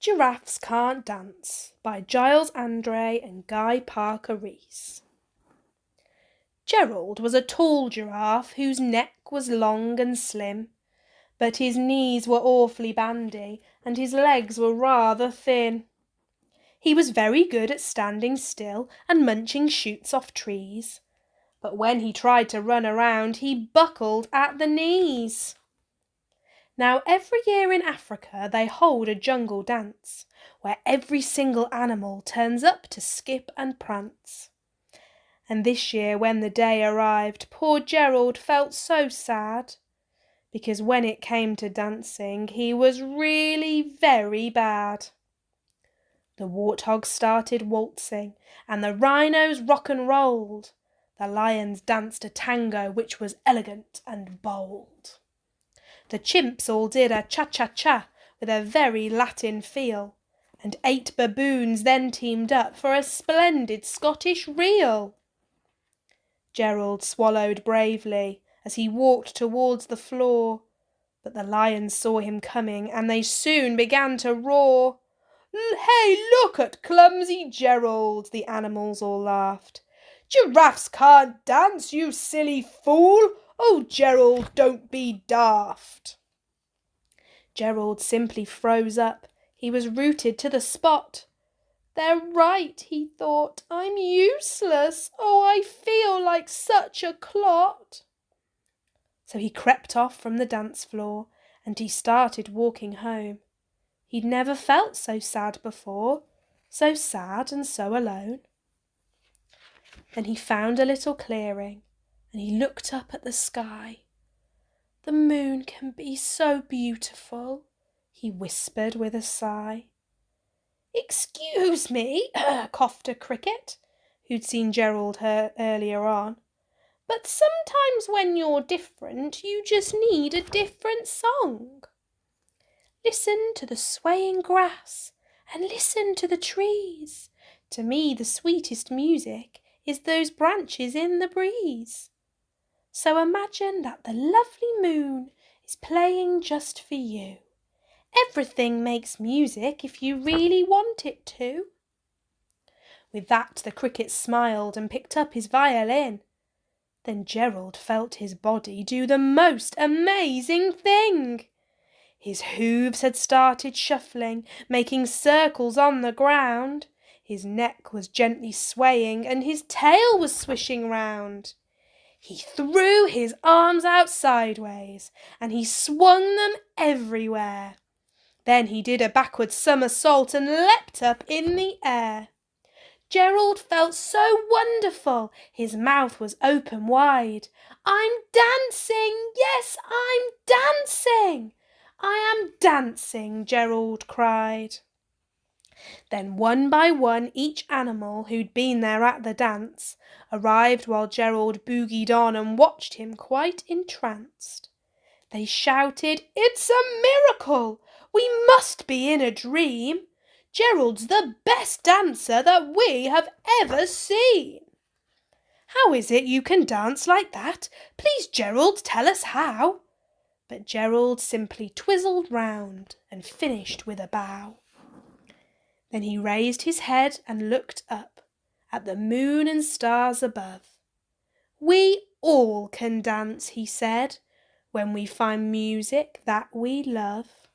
Giraffes Can't Dance by Giles, Andreae and Guy Parker-Rees. Gerald was a tall giraffe whose neck was long and slim, but his knees were awfully bandy and his legs were rather thin. He was very good at standing still and munching shoots off trees, but when he tried to run around he buckled at the knees. Now every year in Africa they hold a jungle dance, where every single animal turns up to skip and prance. And this year when the day arrived, poor Gerald felt so sad, because when it came to dancing he was really very bad. The warthogs started waltzing, and the rhinos rock and rolled. The lions danced a tango which was elegant and bold. The chimps all did a cha-cha-cha with a very Latin feel, and 8 baboons then teamed up for a splendid Scottish reel. Gerald swallowed bravely as he walked towards the floor, but the lions saw him coming and they soon began to roar. "Hey, look at clumsy Gerald!" the animals all laughed. "Giraffes can't dance, you silly fool! Oh, Gerald, don't be daft!" Gerald simply froze up. He was rooted to the spot. "They're right," he thought. "I'm useless. Oh, I feel like such a clot." So he crept off from the dance floor and he started walking home. He'd never felt so sad before, so sad and so alone. Then he found a little clearing and he looked up at the sky. "The moon can be so beautiful," he whispered with a sigh. "Excuse me," coughed a cricket, who'd seen Gerald earlier on, "but sometimes when you're different, you just need a different song. Listen to the swaying grass and listen to the trees. To me the sweetest music is those branches in the breeze. So imagine that the lovely moon is playing just for you. Everything makes music if you really want it to." With that the cricket smiled and picked up his violin. Then Gerald felt his body do the most amazing thing. His hooves had started shuffling, making circles on the ground. His neck was gently swaying and his tail was swishing round. He threw his arms out sideways and he swung them everywhere. Then he did a backward somersault and leapt up in the air. Gerald felt so wonderful, his mouth was open wide. "I'm dancing, yes, I'm dancing! I am dancing," Gerald cried. Then one by one each animal who'd been there at the dance arrived while Gerald boogied on and watched him quite entranced. They shouted, "It's a miracle! We must be in a dream! Gerald's the best dancer that we have ever seen! How is it you can dance like that? Please, Gerald, tell us how!" But Gerald simply twizzled round and finished with a bow. Then he raised his head and looked up at the moon and stars above. "We all can dance," he said, "when we find music that we love."